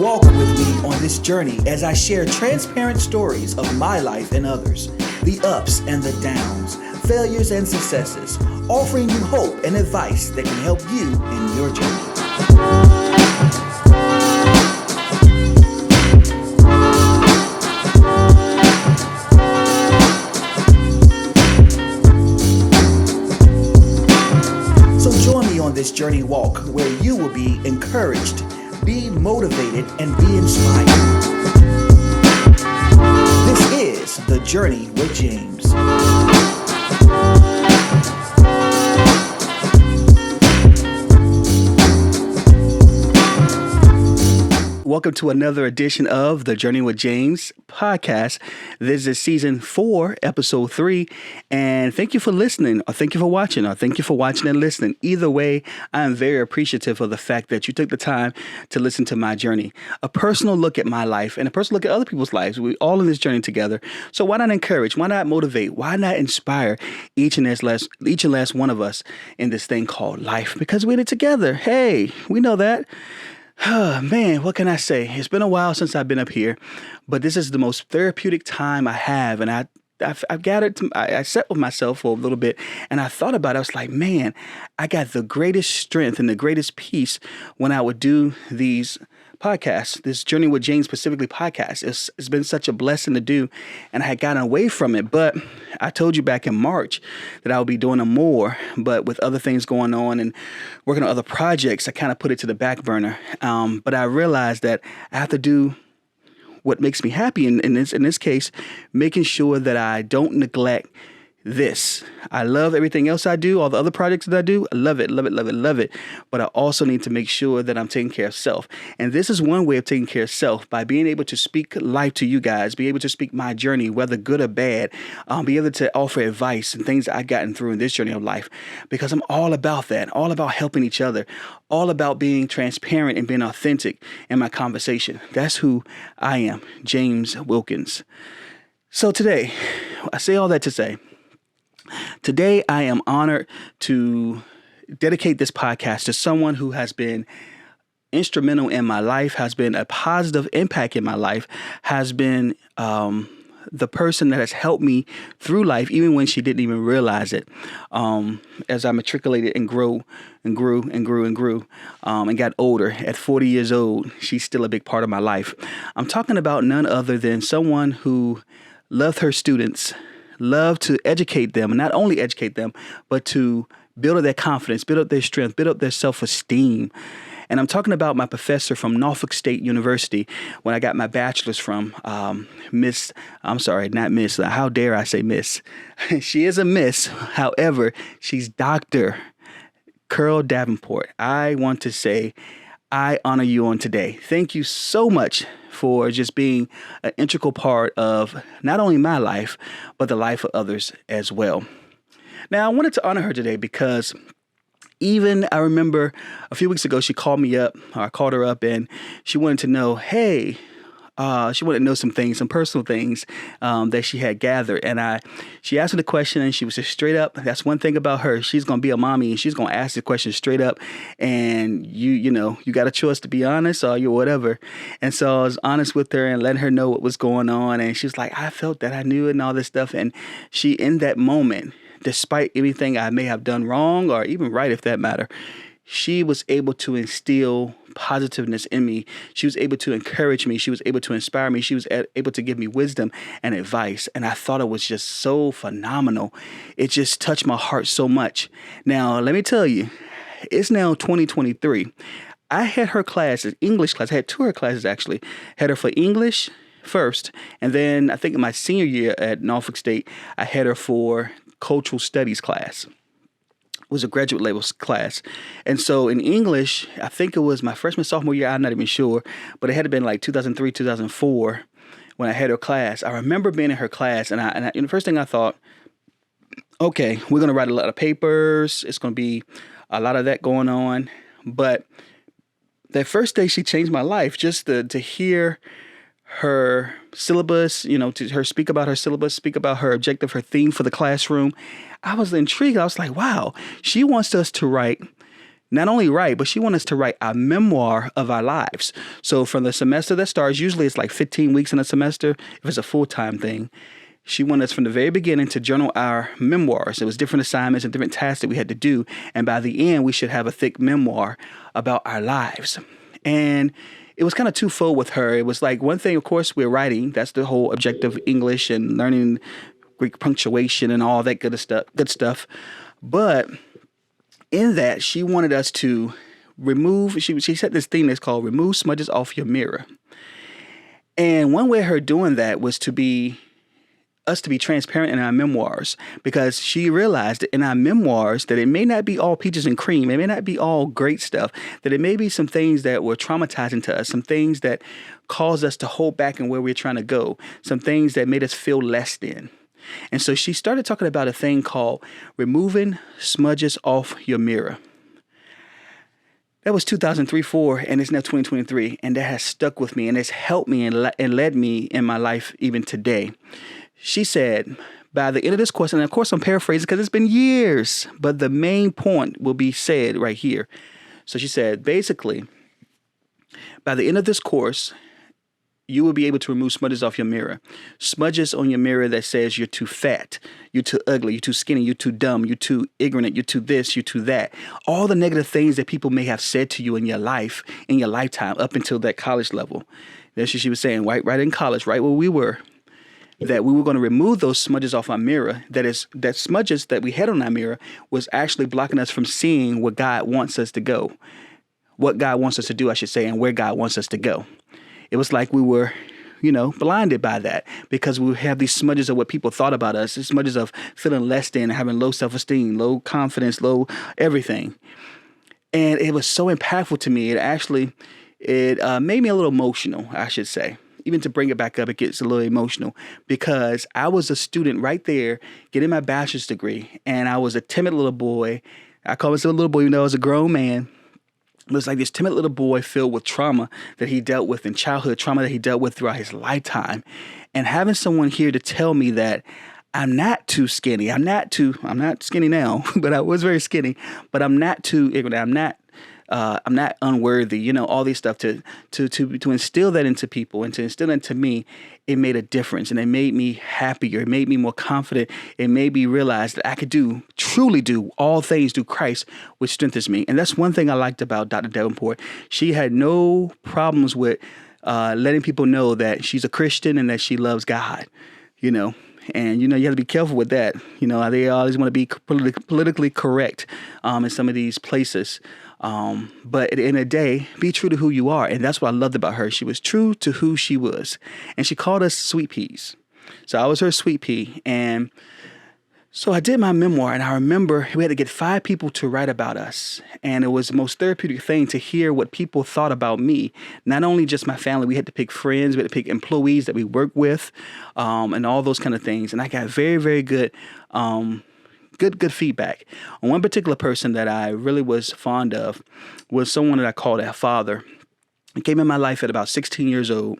Walk with me on this journey as I share transparent stories of my life and others, the ups and the downs, failures and successes, offering you hope and advice that can help you in your journey. So join me on this journey walk where you will be encouraged, be motivated, and be inspired. This is The Journey with James. Welcome to another edition of The Journey with James podcast. This is season 4, episode 3. And thank you for listening, or thank you for watching, or thank you for watching and listening. Either way, I am very appreciative of the fact that you took the time to listen to my journey. A personal look at my life and a personal look at other people's lives. We're all in this journey together. So why not encourage? Why not motivate? Why not inspire each and last one of us in this thing called life? Because we're in it together. Hey, we know that. Man, what can I say? It's been a while since I've been up here, but this is the most therapeutic time I have. And I've gathered, I sat with myself for a little bit and I thought about it. I was like, man, I got the greatest strength and the greatest peace when I would do these podcasts, this Journey with James specifically podcast. It's been such a blessing to do, and I had gotten away from it. But I told you back in March that I would be doing them more, but with other things going on and working on other projects, I kind of put it to the back burner. But I realized that I have to do what makes me happy in this case, making sure that I don't neglect this. I love everything else I do, all the other projects that I do. I love it, love it, love it, love it. But I also need to make sure that I'm taking care of self. And this is one way of taking care of self, by being able to speak life to you guys, be able to speak my journey, whether good or bad, be able to offer advice and things I've gotten through in this journey of life, because I'm all about that, all about helping each other, all about being transparent and being authentic in my conversation. That's who I am, James Wilkins. So today, I say all that to say, today, I am honored to dedicate this podcast to someone who has been instrumental in my life, has been a positive impact in my life, has been the person that has helped me through life, even when she didn't even realize it. As I matriculated and grew and got older, at 40 years old, she's still a big part of my life. I'm talking about none other than someone who loved her students, love to educate them, and not only educate them, but to build up their confidence, build up their strength, build up their self-esteem. And I'm talking about my professor from Norfolk State University when I got my bachelor's from Miss, I'm sorry, not Miss, how dare I say Miss? She is a Miss, however, she's Dr. Curl Davenport. I want to say I honor you on today. Thank you so much for just being an integral part of not only my life, but the life of others as well. Now, I wanted to honor her today because even I remember a few weeks ago, she called me up, or I called her up, and she wanted to know, hey, she wanted to know some things, some personal things that she had gathered. And she asked me the question, and she was just straight up. That's one thing about her. She's going to be a mommy, and she's going to ask the question straight up. And you got a choice to be honest or you whatever. And so I was honest with her and letting her know what was going on. And she was like, I felt that, I knew it and all this stuff. And she, in that moment, despite anything I may have done wrong or even right, if that matter, she was able to instill positiveness in me. She was able to encourage me. She was able to inspire me. She was able to give me wisdom and advice. And I thought it was just so phenomenal. It just touched my heart so much. Now, let me tell you, it's now 2023. I had her class, an English class. I had 2 of her classes, actually. Had her for English first. And then I think in my senior year at Norfolk State, I had her for cultural studies class. Was a graduate level class. And so in English, I think it was my freshman, sophomore year, I'm not even sure, but it had to been like 2003, 2004 when I had her class. I remember being in her class and the first thing I thought, okay, we're going to write a lot of papers. It's going to be a lot of that going on. But that first day she changed my life, just to hear her syllabus, to her speak about her syllabus, speak about her objective, her theme for the classroom. I was intrigued. I was like, wow, she wants us to write not only write, but she wanted us to write a memoir of our lives. So from the semester that starts, usually it's like 15 weeks in a semester, if it's a full-time thing. She wanted us from the very beginning to journal our memoirs. It was different assignments and different tasks that we had to do. And by the end, we should have a thick memoir about our lives. And it was kind of twofold with her. It was like one thing, of course, we're writing. That's the whole objective English and learning Greek punctuation and all that good stuff. But in that, she wanted us to remove, she said this thing that's called remove smudges off your mirror. And one way of her doing that was to be transparent in our memoirs, because she realized that in our memoirs that it may not be all peaches and cream. It may not be all great stuff, that it may be some things that were traumatizing to us, some things that caused us to hold back in where we're trying to go, some things that made us feel less than. And so she started talking about a thing called removing smudges off your mirror. That was 2003-04, and it's now 2023, and that has stuck with me, and it's helped me and led me in my life even today. She said, by the end of this course, and of course I'm paraphrasing because it's been years, but the main point will be said right here. So she said, basically, by the end of this course, you will be able to remove smudges off your mirror. Smudges on your mirror that says you're too fat, you're too ugly, you're too skinny, you're too dumb, you're too ignorant, you're too this, you're too that. All the negative things that people may have said to you in your life, in your lifetime, up until that college level. That's what she was saying, right in college, right where we were, that we were going to remove those smudges off our mirror. That smudges that we had on our mirror was actually blocking us from seeing what God wants us to go, what God wants us to do, I should say, and where God wants us to go. It was like we were, blinded by that because we have these smudges of what people thought about us, these smudges of feeling less than, having low self-esteem, low confidence, low everything. And it was so impactful to me. It made me a little emotional, I should say. Even to bring it back up, it gets a little emotional because I was a student right there getting my bachelor's degree, and I was a timid little boy. I call myself a little boy even though I was a grown man. It was like this timid little boy filled with trauma that he dealt with in childhood, trauma that he dealt with throughout his lifetime. And having someone here to tell me that I'm not too skinny. I'm not skinny now, but I was very skinny, but I'm not too ignorant. I'm not unworthy, all these stuff to instill that into people and to instill it into me. It made a difference, and it made me happier. It made me more confident. It made me realize that I could truly do all things through Christ, which strengthens me. And that's one thing I liked about Dr. Davenport. She had no problems with letting people know that she's a Christian and that she loves God, And, you have to be careful with that. They always want to be politically correct in some of these places. But at the end of the day, be true to who you are. And that's what I loved about her. She was true to who she was. And she called us sweet peas. So I was her sweet pea. And so I did my memoir, and I remember we had to get 5 people to write about us. And it was the most therapeutic thing to hear what people thought about me. Not only just my family, we had to pick friends, we had to pick employees that we work with, and all those kind of things. And I got very, very good good feedback. On one particular person that I really was fond of was someone that I called a father. He came in my life at about 16 years old.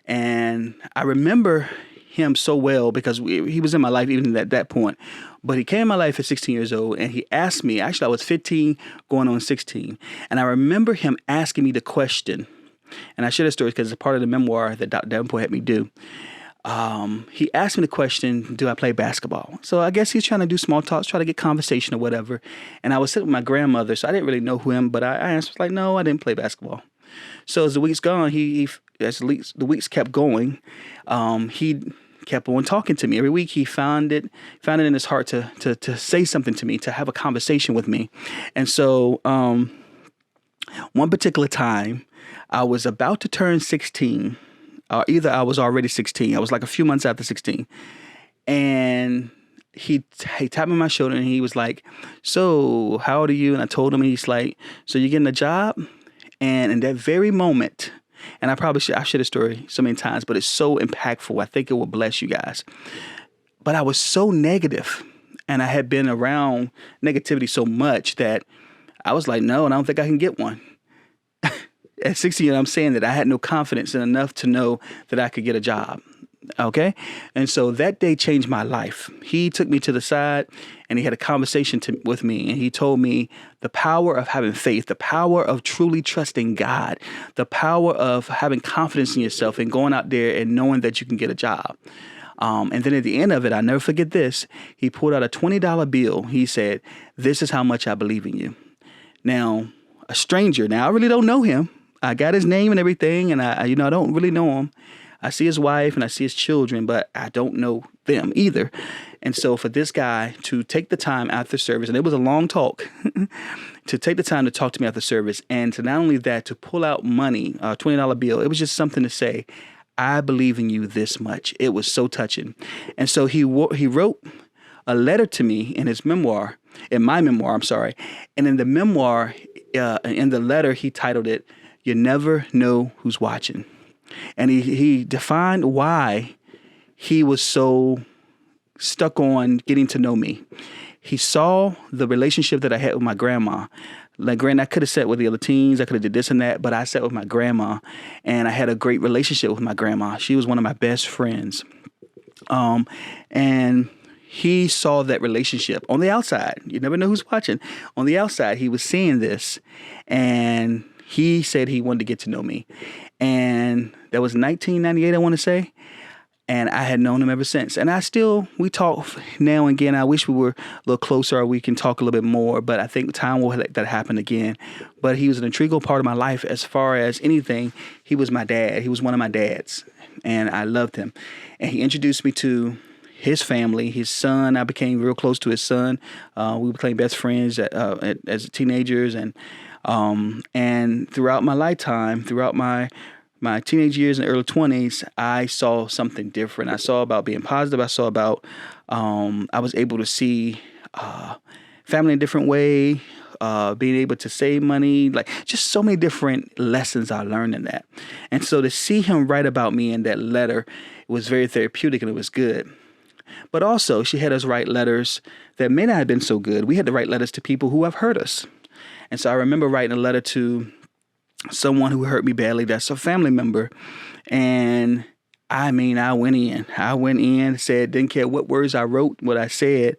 And I remember him so well because he was in my life even at that point. But he came in my life at 16 years old, and he asked me, actually I was 15 going on 16. And I remember him asking me the question, and I share this story because it's a part of the memoir that Dr. Davenport had me do. He asked me the question, do I play basketball? So I guess he's trying to do small talks, try to get conversation or whatever. And I was sitting with my grandmother, so I didn't really know him, but I answered like, no, I didn't play basketball. So as the weeks gone, as the weeks kept going, he kept on talking to me. Every week he found it in his heart to say something to me, to have a conversation with me. And so one particular time, I was about to turn 16. Either I was already 16. I was like a few months after 16. And he tapped me on my shoulder and he was like, so how old are you? And I told him, and he's like, so you're getting a job? And in that very moment, and I've shared this story so many times, but it's so impactful. I think it will bless you guys. But I was so negative, and I had been around negativity so much that I was like, no, and I don't think I can get one. At 16, I'm saying that I had no confidence in enough to know that I could get a job. Okay. And so that day changed my life. He took me to the side and he had a conversation with me. And he told me the power of having faith, the power of truly trusting God, the power of having confidence in yourself and going out there and knowing that you can get a job. And then at the end of it, I'll never forget this. He pulled out a $20 bill. He said, "This is how much I believe in you." Now, a stranger, now I really don't know him. I got his name and everything. And I don't really know him. I see his wife and I see his children, but I don't know them either. And so for this guy to take the time after service, and it was a long talk, to take the time to talk to me after service, and to not only that, to pull out money, a $20 bill, it was just something to say, "I believe in you this much." It was so touching. And so he wrote a letter to me in my memoir, I'm sorry. And in the memoir, in the letter, he titled it, "You Never Know Who's Watching." And he defined why he was so stuck on getting to know me. He saw the relationship that I had with my grandma. Like, granted, I could have sat with the other teens. I could have did this and that, but I sat with my grandma, and I had a great relationship with my grandma. She was one of my best friends. And he saw that relationship on the outside. You never know who's watching. On the outside, he was seeing this, and he said he wanted to get to know me. And that was 1998, I want to say. And I had known him ever since. And we talk now and again. I wish we were a little closer or we can talk a little bit more, but I think time will let that happen again. But he was an integral part of my life. As far as anything, he was my dad. He was one of my dads, and I loved him. And he introduced me to his family, his son. I became real close to his son. We became best friends as teenagers, and throughout my lifetime, throughout my teenage years and early 20s, I saw something different. I saw about being positive. I saw about I was able to see family in a different way, being able to save money, like just so many different lessons I learned in that. And so to see him write about me in that letter, it was very therapeutic and it was good. But also, she had us write letters that may not have been so good. We had to write letters to people who have hurt us. And so I remember writing a letter to someone who hurt me badly. That's a family member. And I went in, said, didn't care what words I wrote, what I said.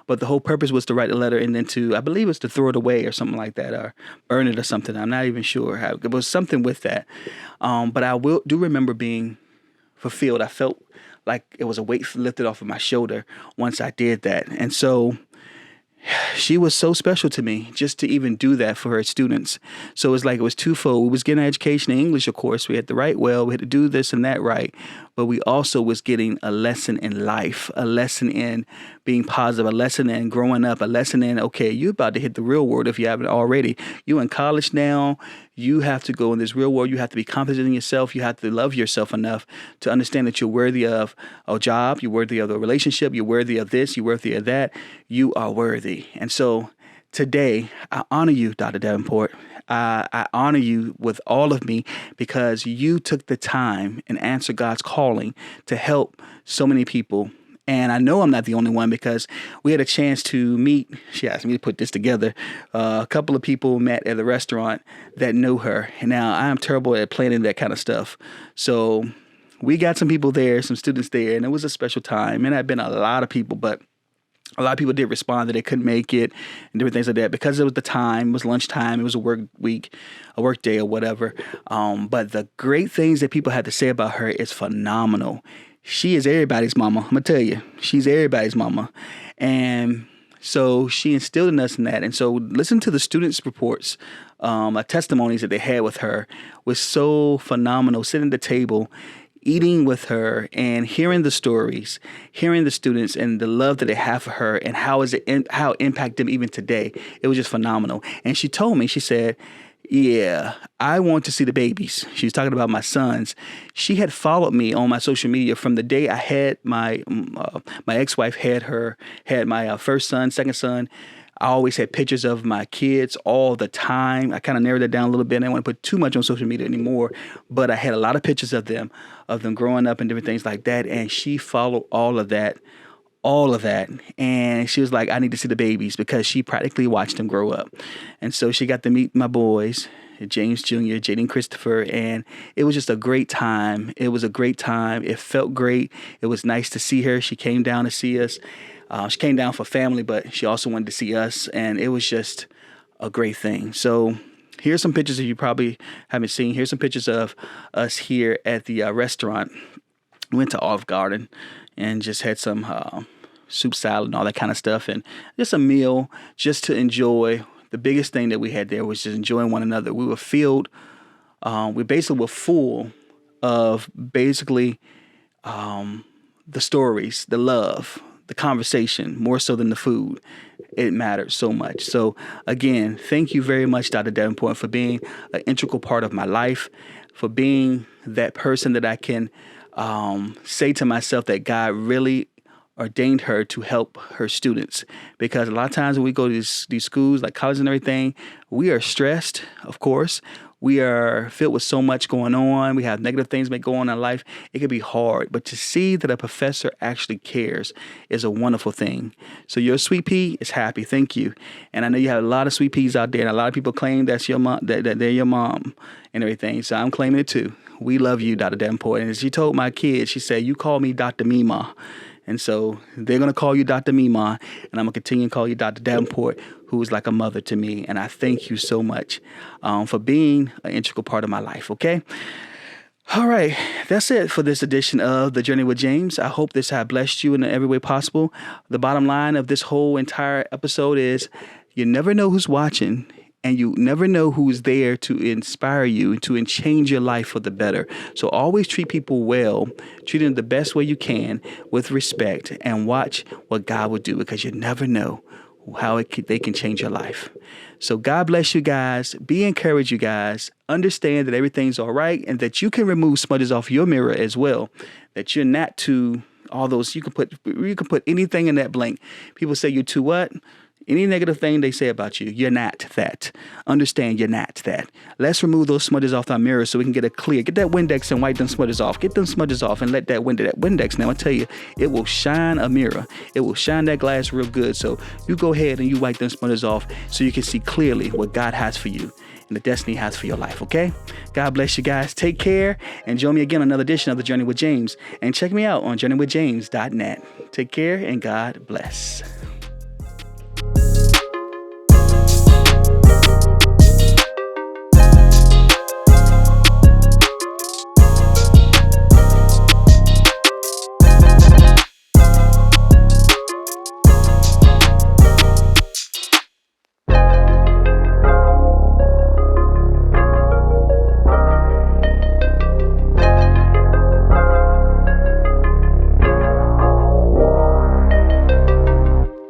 But the whole purpose was to write a letter and then I believe it's to throw it away or something like that, or burn it or something. I'm not even sure how. It was something with that. But I do remember being fulfilled. I felt like it was a weight lifted off of my shoulder once I did that. And so she was so special to me just to even do that for her students. So it's like it was twofold. We was getting an education in English, of course. We had to write well. We had to do this and that right. But we also was getting a lesson in life, a lesson in being positive, a lesson in growing up, a lesson in, okay, you're about to hit the real world if you haven't already. You in college now. You have to go in this real world. You have to be confident in yourself. You have to love yourself enough to understand that you're worthy of a job. You're worthy of a relationship. You're worthy of this. You're worthy of that. You are worthy. And so today, I honor you, Dr. Davenport. I honor you with all of me because you took the time and answered God's calling to help so many people. And I know I'm not the only one because we had a chance to meet. She asked me to put this together. A couple of people met at the restaurant that know her. And now I am terrible at planning that kind of stuff. So we got some people there, some students there, and it was a special time. And I've been a lot of people, but a lot of people did respond that they couldn't make it and different things like that because it was the time, it was lunchtime, it was a work week, a work day or whatever. But the great things that people had to say about her is phenomenal. She is everybody's mama. I'm going to tell you, she's everybody's mama. And so she instilled in us in that. And so listen to the students' reports, testimonies that they had with her was so phenomenal. Sitting at the table, eating with her and hearing the stories, hearing the students and the love that they have for her and how it impacted them even today. It was just phenomenal. And she told me, she said, yeah, I want to see the babies. She was talking about my sons. She had followed me on my social media from the day I had my ex-wife had my first son, second son. I always had pictures of my kids all the time. I kind of narrowed that down a little bit. I didn't want to put too much on social media anymore, but I had a lot of pictures of them growing up and different things like that. And she followed all of that. And she was like, I need to see the babies because she practically watched them grow up. And so she got to meet my boys. James Jr., Jaden Christopher, and it was just a great time. It was a great time. It felt great. It was nice to see her. She came down to see us. She came down for family, but she also wanted to see us, and it was just a great thing. So here's some pictures that you probably haven't seen. Here's some pictures of us here at the restaurant. We went to Olive Garden and just had some soup salad and all that kind of stuff, and just a meal just to enjoy. The biggest thing that we had there was just enjoying one another. We were filled. We basically were full of basically the stories, the love, the conversation, more so than the food. It mattered so much. So again, thank you very much, Dr. Davenport, for being an integral part of my life, for being that person that I can say to myself that God really ordained her to help her students. Because a lot of times when we go to these schools like college and everything, we are stressed, of course. We are filled with so much going on. We have negative things that go on in life. It can be hard. But to see that a professor actually cares is a wonderful thing. So your sweet pea is happy. Thank you. And I know you have a lot of sweet peas out there. And a lot of people claim that's your mom, that they're your mom and everything. So I'm claiming it too. We love you, Dr. Davenport. And as she told my kids, she said, you call me Dr. Mima. And so they're going to call you Dr. Mima, and I'm going to continue to call you Dr. Davenport, who is like a mother to me. And I thank you so much for being an integral part of my life, okay? All right, that's it for this edition of The Journey with James. I hope this has blessed you in every way possible. The bottom line of this whole entire episode is you never know who's watching. And you never know who's there to inspire you and to change your life for the better. So always treat people well, treat them the best way you can with respect, and watch what God will do, because you never know how they can change your life. So God bless you guys. Be encouraged, you guys. Understand that everything's all right and that you can remove smudges off your mirror as well. That you're not too all those. You can put anything in that blank. People say you're too what? Any negative thing they say about you, you're not that. Understand you're not that. Let's remove those smudges off our mirror so we can get it clear. Get that Windex and wipe them smudges off. Get them smudges off and let that Windex, now I tell you, it will shine a mirror. It will shine that glass real good. So you go ahead and you wipe them smudges off so you can see clearly what God has for you and the destiny he has for your life, okay? God bless you guys. Take care and join me again on another edition of The Journey with James. And check me out on journeywithjames.net. Take care and God bless.